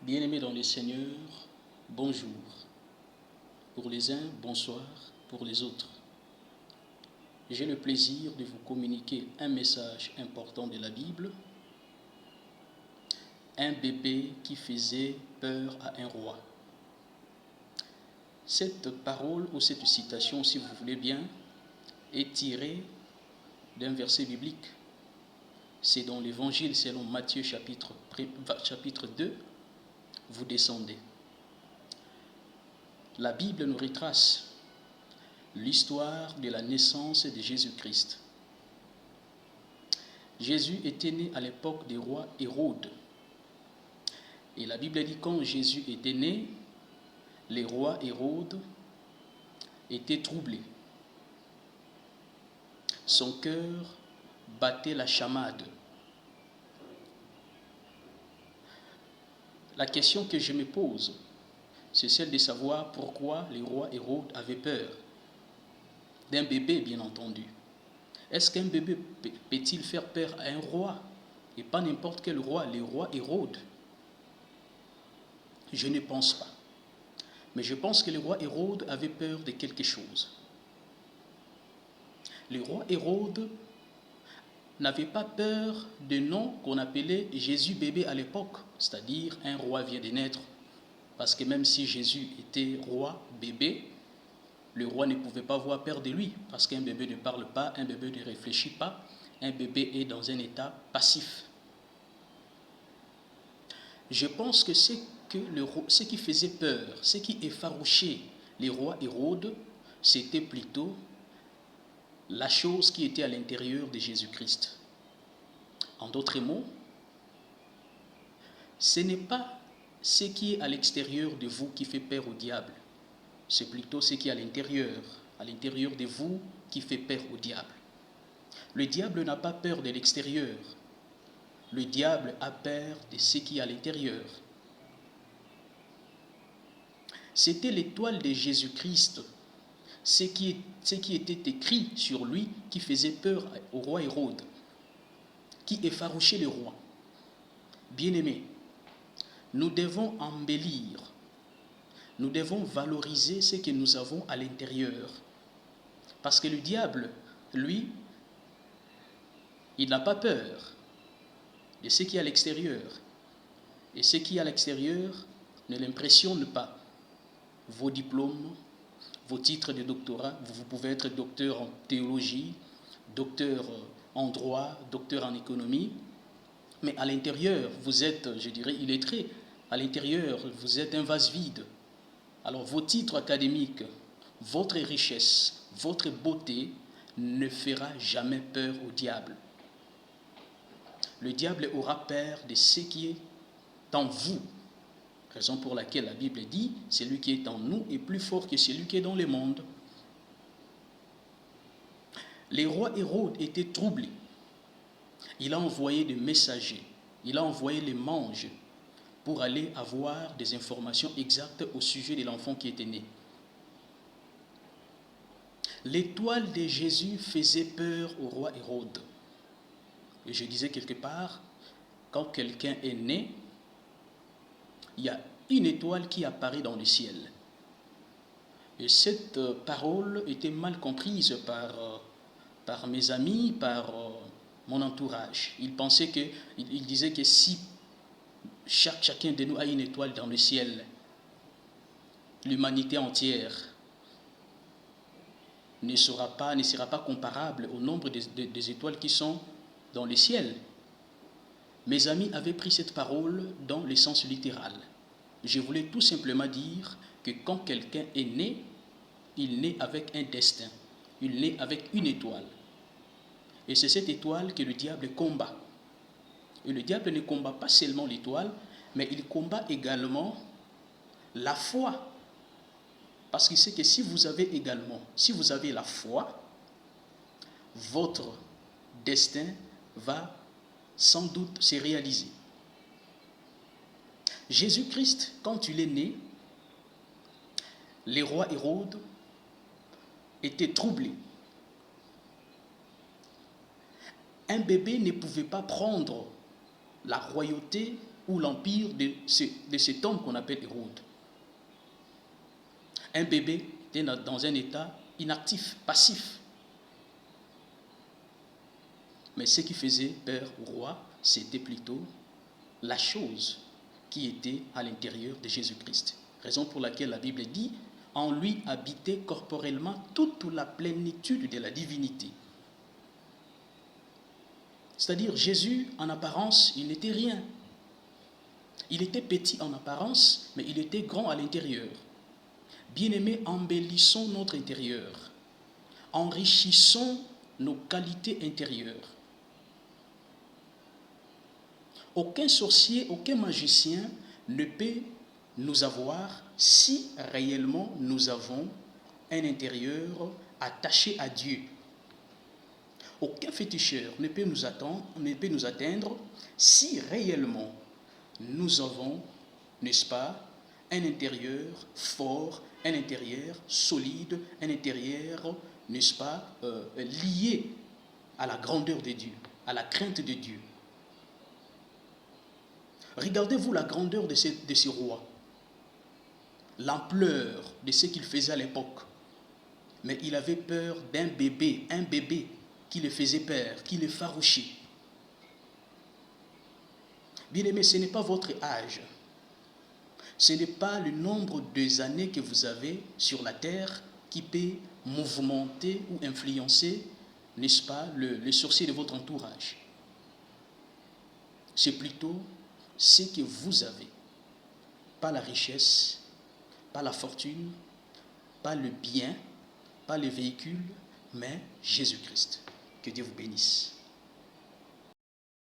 Bien-aimés dans le Seigneur, bonjour. Pour les uns, bonsoir. Pour les autres, j'ai le plaisir de vous communiquer un message important de la Bible. Un bébé qui faisait peur à un roi. Cette parole ou cette citation, si vous voulez bien, est tirée d'un verset biblique. C'est dans l'Évangile selon Matthieu chapitre 2. Vous descendez. La Bible nous retrace l'histoire de la naissance de Jésus-Christ. Jésus était né à l'époque du roi Hérode. Et la Bible dit quand Jésus était né, le roi Hérode était troublé. Son cœur battait la chamade. La question que je me pose, c'est celle de savoir pourquoi le roi Hérode avait peur d'un bébé, bien entendu. Est-ce qu'un bébé peut-il faire peur à un roi? Et pas n'importe quel roi, le roi Hérode. Je ne pense pas. Mais je pense que le roi Hérode avait peur de quelque chose. Le roi Hérode n'avait pas peur de nom qu'on appelait Jésus bébé à l'époque, c'est-à-dire un roi vient de naître. Parce que même si Jésus était roi bébé, le roi ne pouvait pas avoir peur de lui, parce qu'un bébé ne parle pas, un bébé ne réfléchit pas, un bébé est dans un état passif. Je pense que ce qui faisait peur, ce qui effarouchait les rois Hérode, c'était plutôt la chose qui était à l'intérieur de Jésus-Christ. En d'autres mots, ce n'est pas ce qui est à l'extérieur de vous qui fait peur au diable. C'est plutôt ce qui est à l'intérieur de vous qui fait peur au diable. Le diable n'a pas peur de l'extérieur. Le diable a peur de ce qui est à l'intérieur. C'était l'étoile de Jésus-Christ, ce qui était écrit sur lui qui faisait peur au roi Hérode, qui effarouchait le roi. Bien-aimés, nous devons embellir, nous devons valoriser ce que nous avons à l'intérieur. Parce que le diable, lui, il n'a pas peur de ce qui est à l'extérieur. Et ce qui est à l'extérieur ne l'impressionne pas. Vos diplômes, vos titres de doctorat, vous pouvez être docteur en théologie, docteur en droit, docteur en économie, mais à l'intérieur, vous êtes, je dirais, illettré. À l'intérieur, vous êtes un vase vide. Alors vos titres académiques, votre richesse, votre beauté ne fera jamais peur au diable. Le diable aura peur de ce qui est en vous. Raison pour laquelle la Bible dit, celui qui est en nous est plus fort que celui qui est dans le monde. Le roi Hérode était troublé. Il a envoyé des messagers, il a envoyé les mages pour aller avoir des informations exactes au sujet de l'enfant qui était né. L'étoile de Jésus faisait peur au roi Hérode. Et je disais quelque part, quand quelqu'un est né, il y a une étoile qui apparaît dans le ciel. Et cette parole était mal comprise par mes amis, par mon entourage. Ils disaient que si chacun de nous a une étoile dans le ciel, l'humanité entière ne sera pas comparable au nombre des étoiles qui sont dans le ciel. Mes amis avaient pris cette parole dans le sens littéral. Je voulais tout simplement dire que quand quelqu'un est né, il naît avec un destin, il naît avec une étoile. Et c'est cette étoile que le diable combat. Et le diable ne combat pas seulement l'étoile, mais il combat également la foi. Parce qu'il sait que si vous avez la foi, votre destin va sans doute se réaliser. Jésus-Christ, quand il est né, le roi Hérode était troublé. Un bébé ne pouvait pas prendre la royauté ou l'empire de cet homme qu'on appelle Hérode. Un bébé était dans un état inactif, passif. Mais ce qui faisait peur au roi, c'était plutôt la chose qui était à l'intérieur de Jésus-Christ. Raison pour laquelle la Bible dit, en lui habitait corporellement toute la plénitude de la divinité. C'est-à-dire Jésus, en apparence, il n'était rien. Il était petit en apparence, mais il était grand à l'intérieur. Bien-aimés, embellissons notre intérieur. Enrichissons nos qualités intérieures. Aucun sorcier, aucun magicien ne peut nous avoir si réellement nous avons un intérieur attaché à Dieu. Aucun féticheur ne peut nous atteindre si réellement nous avons, n'est-ce pas, un intérieur fort, un intérieur solide, un intérieur, n'est-ce pas, lié à la grandeur de Dieu, à la crainte de Dieu. Regardez-vous la grandeur de ce roi, l'ampleur de ce qu'il faisait à l'époque. Mais il avait peur d'un bébé, un bébé qui le faisait peur, qui le farouchait. Bien-aimé, ce n'est pas votre âge, ce n'est pas le nombre d'années que vous avez sur la terre qui peut mouvementer ou influencer, n'est-ce pas, le sorcier de votre entourage. C'est plutôt ce que vous avez, pas la richesse, pas la fortune, pas le bien, pas les véhicules, mais Jésus-Christ. Que Dieu vous bénisse.